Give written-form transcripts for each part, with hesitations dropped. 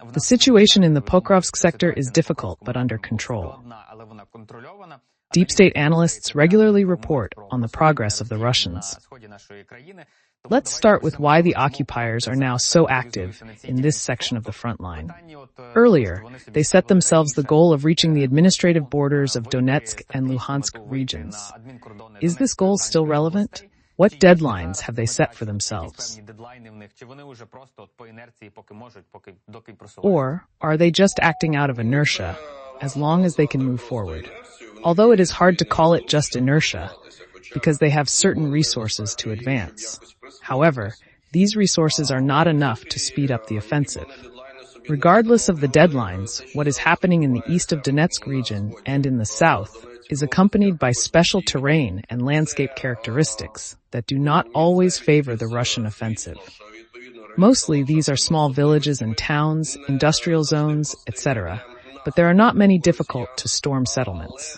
The situation in the Pokrovsk sector is difficult but under control. Deep state analysts regularly report on the progress of the Russians. Let's start with why the occupiers are now so active in this section of the front line. Earlier, they set themselves the goal of reaching the administrative borders of Donetsk and Luhansk regions. Is this goal still relevant? What deadlines have they set for themselves? Or are they just acting out of inertia, as long as they can move forward? Although it is hard to call it just inertia, because they have certain resources to advance. However, these resources are not enough to speed up the offensive. Regardless of the deadlines, what is happening in the east of Donetsk region and in the south is accompanied by special terrain and landscape characteristics that do not always favor the Russian offensive. Mostly these are small villages and towns, industrial zones, etc., but there are not many difficult-to-storm settlements.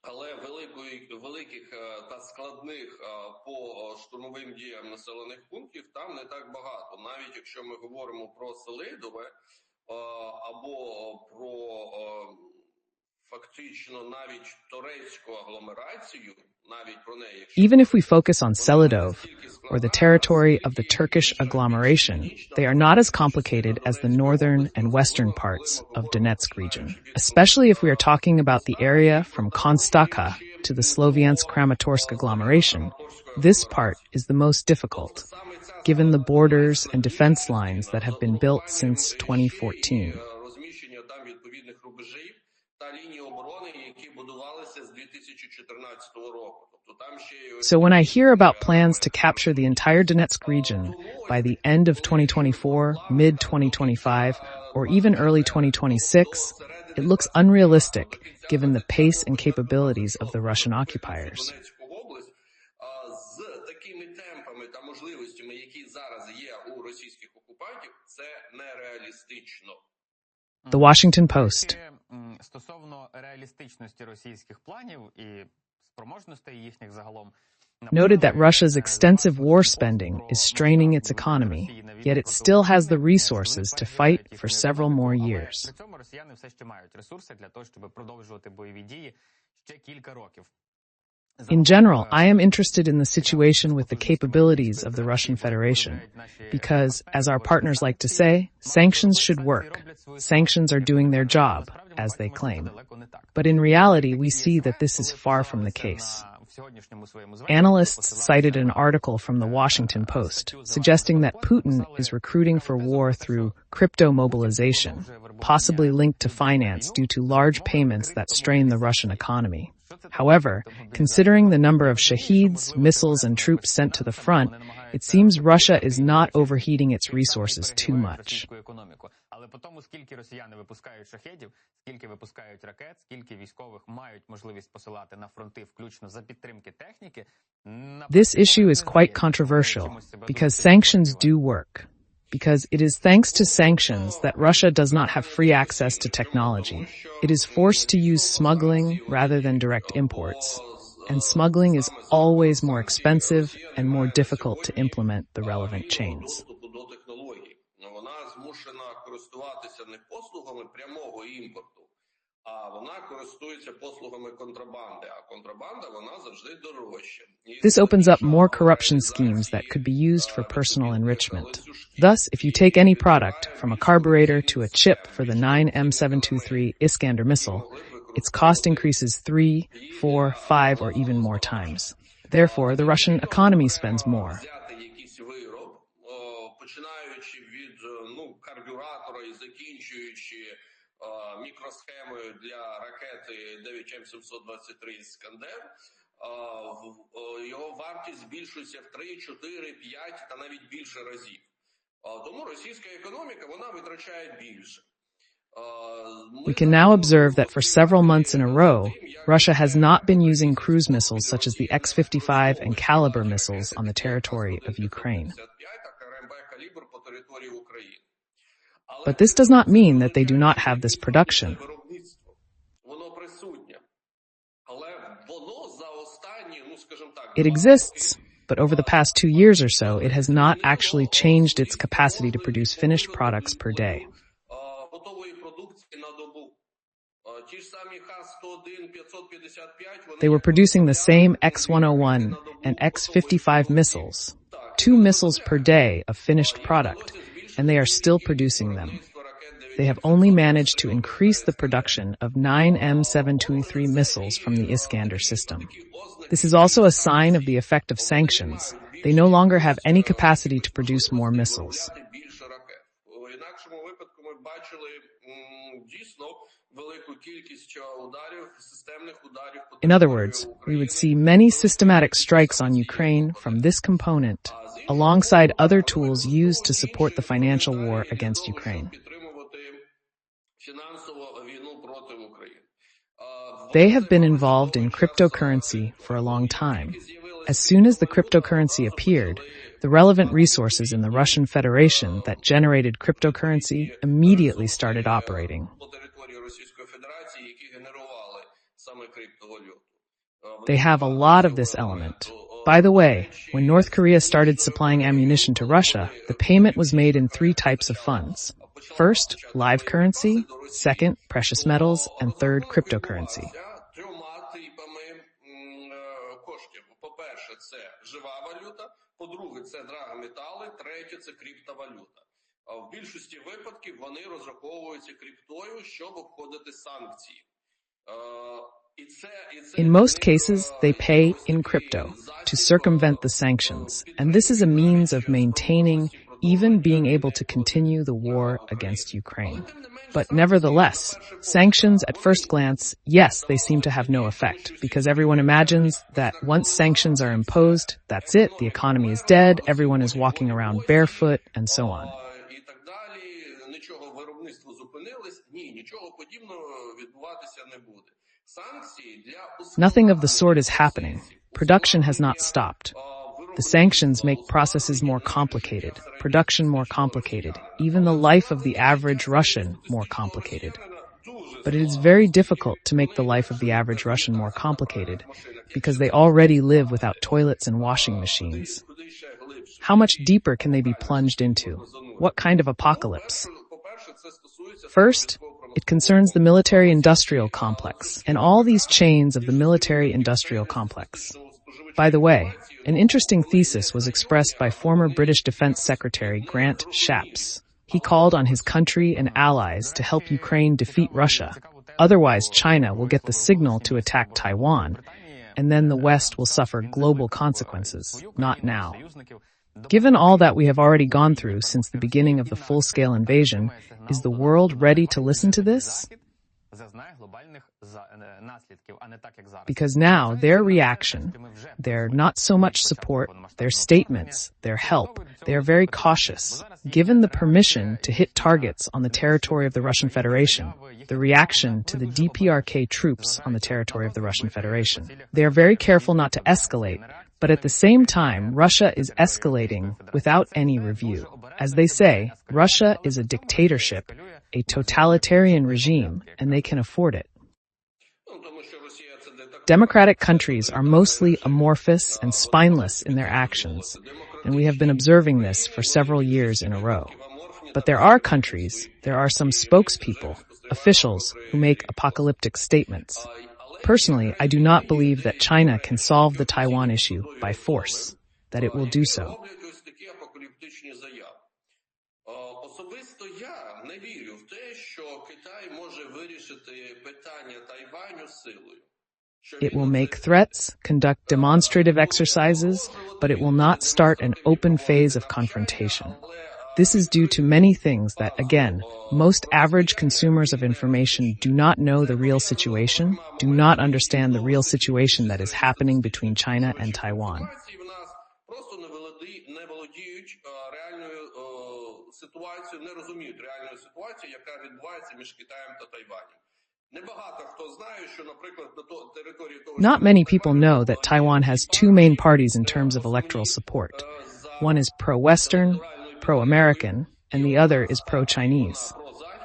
Але великих та складних по штурмовим діям населених пунктів там не так багато. Навіть якщо ми говоримо про Селидове або про фактично навіть турецьку агломерацію, навіть про неї. Even if we focus on Selidov, or the territory of the Turkish agglomeration, they are not as complicated as the northern and western parts of Donetsk region, especially if we are talking about the area from Konstaka to the Sloviansk-Kramatorsk agglomeration. This part is the most difficult, given the borders and defense lines that have been built since 2014. So when I hear about plans to capture the entire Donetsk region by the end of 2024, mid-2025, or even early 2026, it looks unrealistic given the pace and capabilities of the Russian occupiers. The Washington Post. Noted that Russia's extensive war spending is straining its economy, yet it still has the resources to fight for several more years. In general, I am interested in the situation with the capabilities of the Russian Federation, because, as our partners like to say, sanctions should work. Sanctions are doing their job, as they claim. But in reality, we see that this is far from the case. Analysts cited an article from the Washington Post suggesting that Putin is recruiting for war through crypto mobilization, possibly linked to finance due to large payments that strain the Russian economy. However, considering the number of shaheeds, missiles, and troops sent to the front, it seems Russia is not overheating its resources too much. This issue is quite controversial because sanctions do work. Because it is thanks to sanctions that Russia does not have free access to technology. It is forced to use smuggling rather than direct imports. And smuggling is always more expensive and more difficult to implement the relevant chains. This opens up more corruption schemes that could be used for personal enrichment. Thus, if you take any product, from a carburetor to a chip for the 9M723 Iskander missile, its cost increases 3, 4, 5, or even more times. Therefore, the Russian economy spends more. Мікросхеми для ракети 9М723 «Іскандер», його вартість збільшується в 3, 4, 5 та навіть більше разів. Тому російська економіка, вона витрачає більше. We can now observe that for several months in a row, Russia has not been using cruise missiles such as the X-55 and Caliber missiles on the territory of Ukraine. But this does not mean that they do not have this production. It exists, but over the past 2 years or so, it has not actually changed its capacity to produce finished products per day. They were producing the same X-101 and X-55 missiles, 2 missiles per day of finished product, and they are still producing them. They have only managed to increase the production of 9 M723 missiles from the Iskander system. This is also a sign of the effect of sanctions. They no longer have any capacity to produce more missiles. In other words, we would see many systematic strikes on Ukraine from this component, alongside other tools used to support the financial war against Ukraine. They have been involved in cryptocurrency for a long time. As soon as the cryptocurrency appeared, the relevant resources in the Russian Federation that generated cryptocurrency immediately started operating. They have a lot of this element. By the way, when North Korea started supplying ammunition to Russia, the payment was made in 3 types of funds. First, live currency, second, precious metals, and third, cryptocurrency. In most cases, they pay in crypto to circumvent the sanctions, and this is a means of maintaining, even being able to continue the war against Ukraine. But nevertheless, sanctions at first glance, yes, they seem to have no effect, because everyone imagines that once sanctions are imposed, that's it, the economy is dead, everyone is walking around barefoot, and so on. Nothing of the sort is happening. Production has not stopped. The sanctions make processes more complicated, production more complicated, even the life of the average Russian more complicated. But it is very difficult to make the life of the average Russian more complicated because they already live without toilets and washing machines. How much deeper can they be plunged into? What kind of apocalypse? First, it concerns the military-industrial complex and all these chains of the military-industrial complex. By the way, an interesting thesis was expressed by former British Defense Secretary Grant Shepps. He called on his country and allies to help Ukraine defeat Russia. Otherwise, China will get the signal to attack Taiwan, and then the West will suffer global consequences, not now. Given all that we have already gone through since the beginning of the full-scale invasion, is the world ready to listen to this? Because now their reaction, their not so much support, their statements, their help, they are very cautious. Given the permission to hit targets on the territory of the Russian Federation, the reaction to the DPRK troops on the territory of the Russian Federation, they are very careful not to escalate. But at the same time, Russia is escalating without any review. As they say, Russia is a dictatorship, a totalitarian regime, and they can afford it. Democratic countries are mostly amorphous and spineless in their actions, and we have been observing this for several years in a row. But there are countries, there are some spokespeople, officials, who make apocalyptic statements. Personally, I do not believe that China can solve the Taiwan issue by force, that it will do so. It will make threats, conduct demonstrative exercises, but it will not start an open phase of confrontation. This is due to many things that, again, most average consumers of information do not know the real situation, do not understand the real situation that is happening between China and Taiwan. Not many people know that Taiwan has 2 main parties in terms of electoral support. One is pro-Western, pro-American, and the other is pro-Chinese.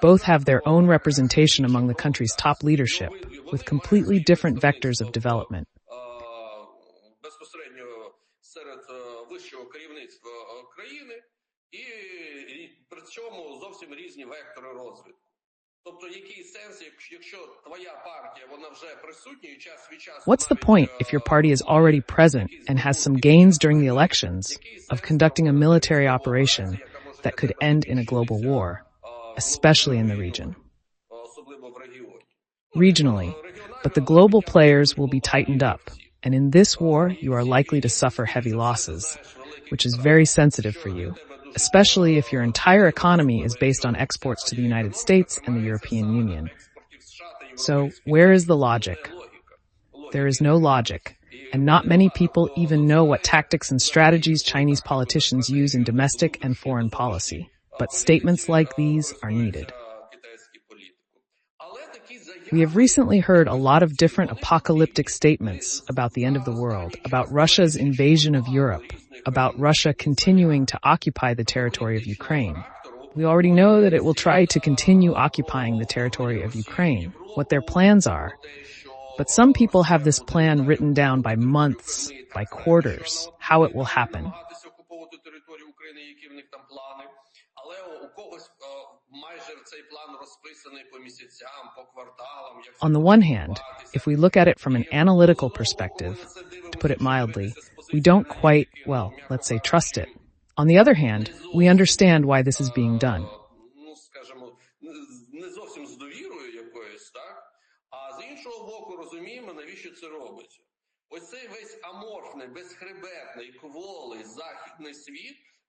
Both have their own representation among the country's top leadership, with completely different vectors of development. безпосередньо серед вищого керівництва країни, і при цьому зовсім різні вектори розвитку. Тобто, який сенс, якщо твоя партія, вона вже присутня і час від часу... What's the point if your party is already present and has some gains during the elections of conducting a military operation that could end in a global war, especially in the region? Regionally, but the global players will be tightened up, and in this war you are likely to suffer heavy losses, which is very sensitive for you, especially if your entire economy is based on exports to the United States and the European Union. So, where is the logic? There is no logic, and not many people even know what tactics and strategies Chinese politicians use in domestic and foreign policy. But statements like these are needed. We have recently heard a lot of different apocalyptic statements about the end of the world, about Russia's invasion of Europe, about Russia continuing to occupy the territory of Ukraine. We already know that it will try to continue occupying the territory of Ukraine, what their plans are. But some people have this plan written down by months, by quarters, how it will happen. On the one hand, if we look at it from an analytical perspective, to put it mildly, we don't quite, well, let's say trust it. On the other hand, we understand why this is being done.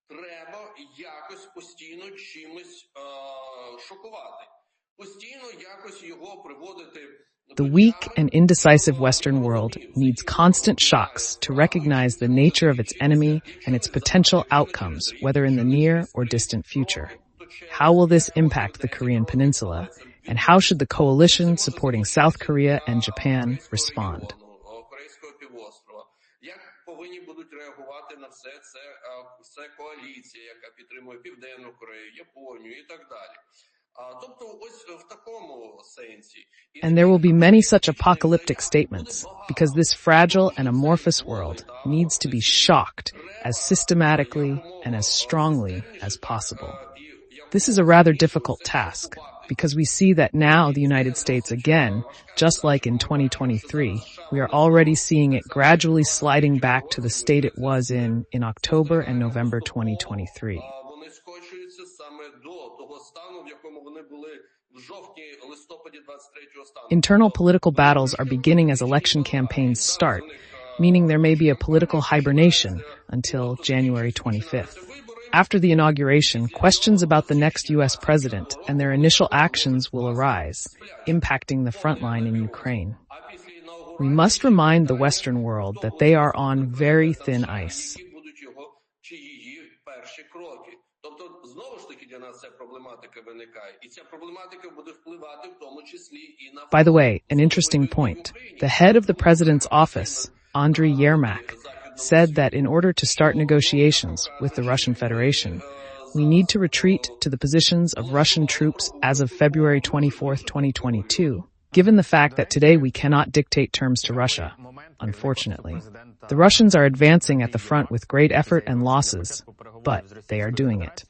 Треба якось постійно чимось шокувати. Постійно якось його приводити... The weak and indecisive Western world needs constant shocks to recognize the nature of its enemy and its potential outcomes, whether in the near or distant future. How will this impact the Korean Peninsula, and how should the coalition supporting South Korea and Japan respond? And there will be many such apocalyptic statements, because this fragile and amorphous world needs to be shocked as systematically and as strongly as possible. This is a rather difficult task, because we see that now the United States again, just like in 2023, we are already seeing it gradually sliding back to the state it was in October and November 2023. Internal political battles are beginning as election campaigns start, meaning there may be a political hibernation until January 25th. After the inauguration, questions about the next U.S. president and their initial actions will arise, impacting the front line in Ukraine. We must remind the Western world that they are on very thin ice. By the way, an interesting point. The head of the president's office, Andriy Yermak, said that in order to start negotiations with the Russian Federation, we need to retreat to the positions of Russian troops as of February 24, 2022, given the fact that today we cannot dictate terms to Russia, unfortunately. The Russians are advancing at the front with great effort and losses, but they are doing it.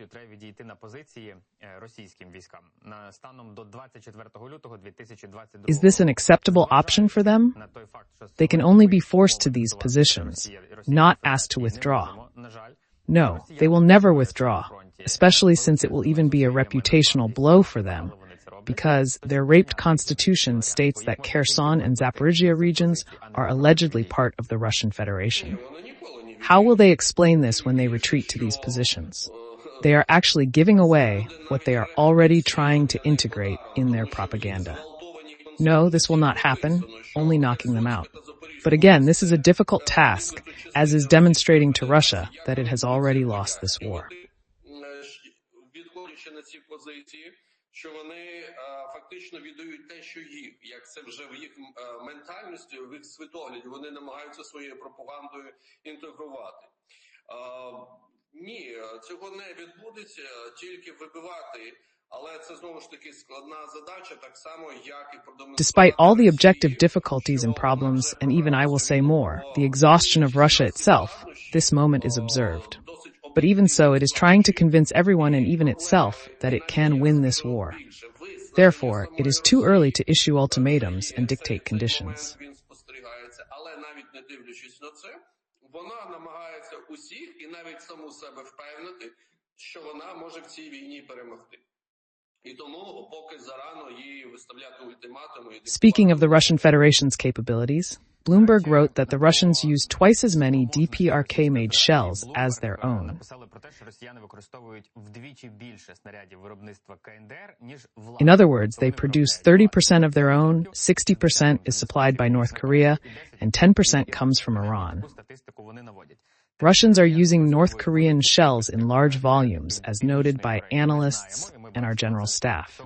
Is this an acceptable option for them? They can only be forced to these positions, not asked to withdraw. No, they will never withdraw, especially since it will even be a reputational blow for them, because their raped constitution states that Kherson and Zaporizhia regions are allegedly part of the Russian Federation. How will they explain this when they retreat to these positions? They are actually giving away what they are already trying to integrate in their propaganda. No, this will not happen, only knocking them out. But again, this is a difficult task, as is demonstrating to Russia that it has already lost this war. Що вони фактично віддають те, що їх, як це вже в їх ментальності, в їх світогляді, вони намагаються своєю пропагандою інтегрувати. Ні, цього не відбудеться, тільки вибивати Despite all the objective difficulties and problems, and even I will say more, the exhaustion of Russia itself, this moment is observed. But even so, it is trying to convince everyone and even itself that it can win this war. Therefore, it is too early to issue ultimatums and dictate conditions. Speaking of the Russian Federation's capabilities, Bloomberg wrote that the Russians use twice as many DPRK-made shells as their own. In other words, they produce 30% of their own, 60% is supplied by North Korea, and 10% comes from Iran. Russians are using North Korean shells in large volumes, as noted by analysts and our general staff.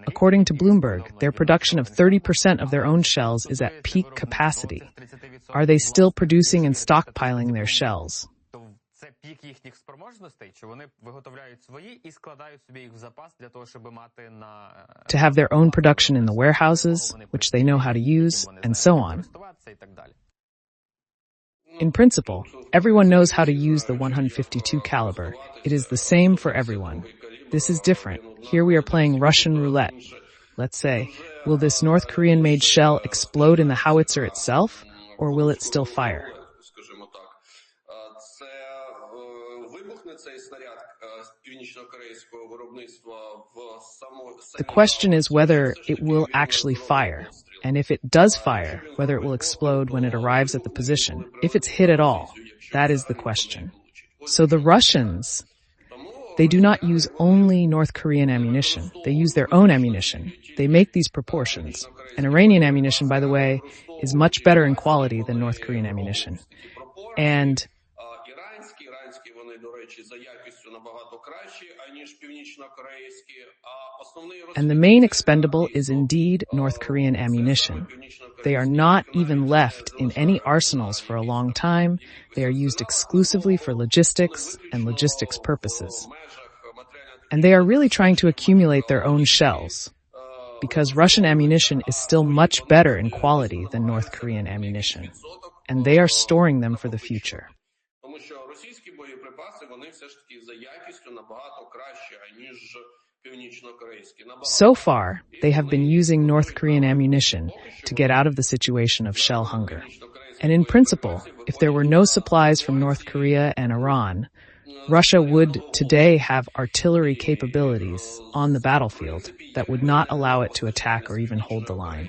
According to Bloomberg, their production of 30% of their own shells is at peak capacity. Are they still producing and stockpiling their shells? To have their own production in the warehouses, which they know how to use, and so on. In principle, everyone knows how to use the 152 caliber. It is the same for everyone. This is different. Here we are playing Russian roulette. Let's say, will this North Korean-made shell explode in the howitzer itself, or will it still fire? The question is whether it will actually fire. And if it does fire, whether it will explode when it arrives at the position. If it's hit at all, that is the question. So the Russians, they do not use only North Korean ammunition. They use their own ammunition. They make these proportions. And Iranian ammunition, by the way, is much better in quality than North Korean ammunition. And the main expendable is indeed North Korean ammunition. They are not even left in any arsenals for a long time. They are used exclusively for logistics and logistics purposes. And they are really trying to accumulate their own shells, because Russian ammunition is still much better in quality than North Korean ammunition. And they are storing them for the future. So far, they have been using North Korean ammunition to get out of the situation of shell hunger. And in principle, if there were no supplies from North Korea and Iran, Russia would today have artillery capabilities on the battlefield that would not allow it to attack or even hold the line.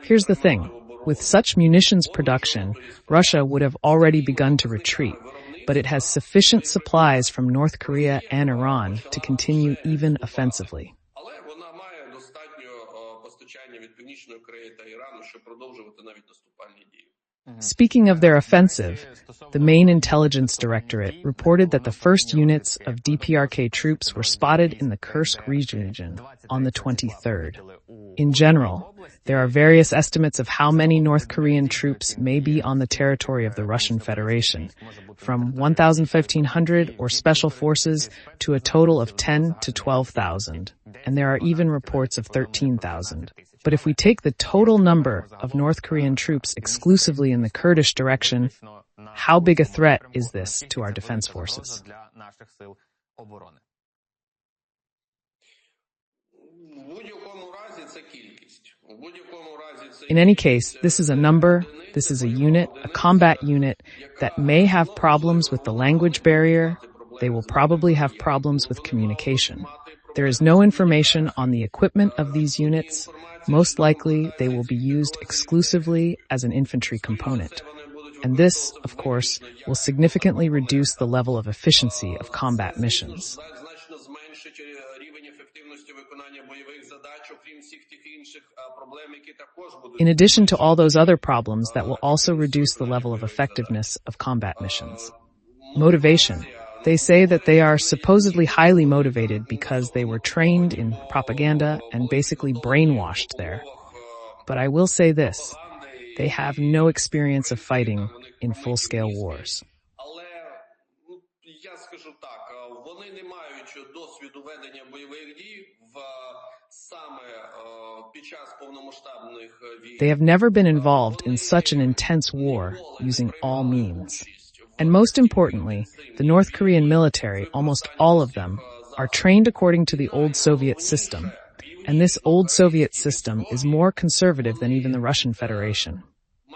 Here's the thing. With such munitions production, Russia would have already begun to retreat, but it has sufficient supplies from North Korea and Iran to continue even offensively. Speaking of their offensive, the main intelligence directorate reported that the first units of DPRK troops were spotted in the Kursk region on the 23rd. In general, there are various estimates of how many North Korean troops may be on the territory of the Russian Federation, from 1,500 or special forces to a total of 10 to 12,000, and there are even reports of 13,000. But if we take the total number of North Korean troops exclusively in the Kurdish direction, how big a threat is this to our defense forces? In any case, this is a number, this is a unit, a combat unit that may have problems with the language barrier. They will probably have problems with communication. There is no information on the equipment of these units. Most likely, they will be used exclusively as an infantry component. And this, of course, will significantly reduce the level of efficiency of combat missions. In addition to all those other problems that will also reduce the level of effectiveness of combat missions. Motivation. They say that they are supposedly highly motivated because they were trained in propaganda and basically brainwashed there. But I will say this. They have no experience of fighting in full-scale wars. Але я скажу так, вони не мають досвіду ведення бойових дій саме під час повномасштабних війн. They have never been involved in such an intense war using all means. And most importantly, the North Korean military, almost all of them, are trained according to the old Soviet system. And this old Soviet system is more conservative than even the Russian Federation.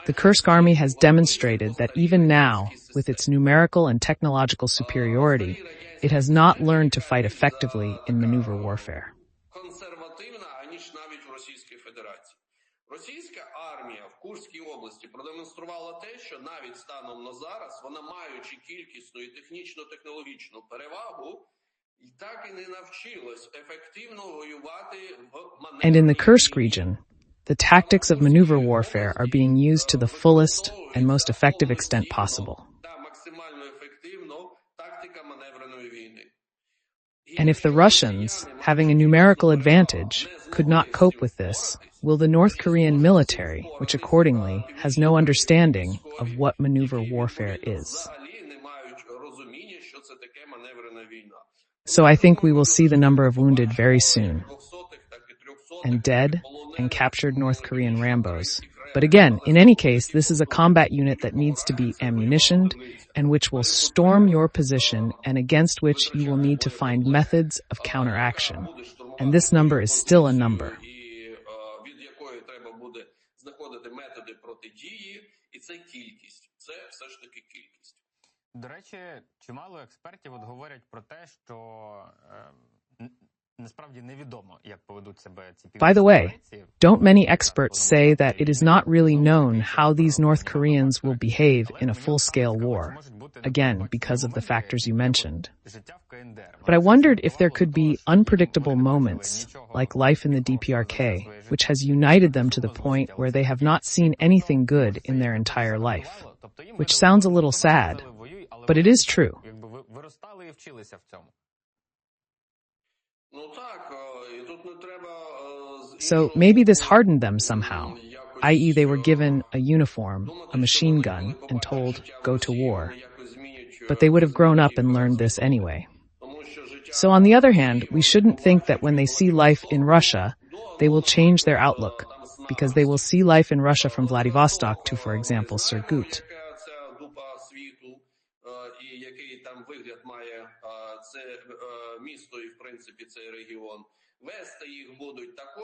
The Kursk army has demonstrated that even now, with its numerical and technological superiority, it has not learned to fight effectively in maneuver warfare. Консервативна, аніж навіть в Російській Федерації. Російська армія в Курській області продемонструвала те, що навіть станом на зараз вона, маючи кількісну і технічно-технологічну перевагу, і так і не навчилась ефективно воювати в маневреній. And in the Kursk region, the tactics of maneuver warfare are being used to the fullest and most effective extent possible. Максимально ефективно тактика маневреної війни. And if the Russians, having a numerical advantage, could not cope with this, will the North Korean military, which accordingly has no understanding of what maneuver warfare is. So I think we will see the number of wounded very soon, and dead and captured North Korean Rambos. But again, in any case, this is a combat unit that needs to be ammunitioned and which will storm your position and against which you will need to find methods of counteraction. And this number is still a number. До речі, чимало експертів говорять про те, що насправді невідомо, як поведуть себе ці By the way, don't many experts say that it is not really known how these North Koreans will behave in a full-scale war, again, because of the factors you mentioned. But I wondered if there could be unpredictable moments, like life in the DPRK, which has united them to the point where they have not seen anything good in their entire life, which sounds a little sad, but it is true. So maybe this hardened them somehow, i.e. they were given a uniform, a machine gun, and told, go to war. But they would have grown up and learned this anyway. So on the other hand, we shouldn't think that when they see life in Russia, they will change their outlook, because they will see life in Russia from Vladivostok to, for example, Surgut.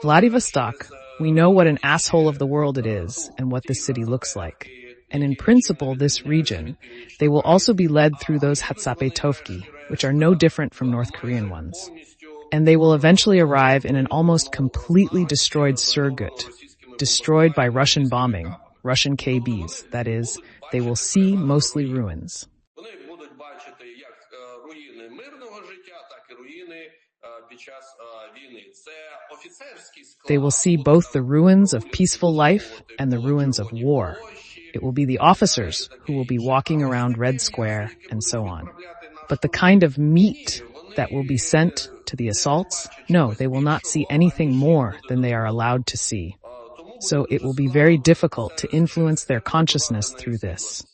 Vladivostok, we know what an asshole of the world it is and what this city looks like. And in principle, this region, they will also be led through those Hatsape-Tovki, which are no different from North Korean ones. And they will eventually arrive in an almost completely destroyed Surgut, destroyed by Russian bombing, Russian KBs, that is, they will see mostly ruins. They will see both the ruins of peaceful life and the ruins of war. It will be the officers who will be walking around Red Square and so on. But the kind of meat that will be sent to the assaults, no, they will not see anything more than they are allowed to see. So it will be very difficult to influence their consciousness through this.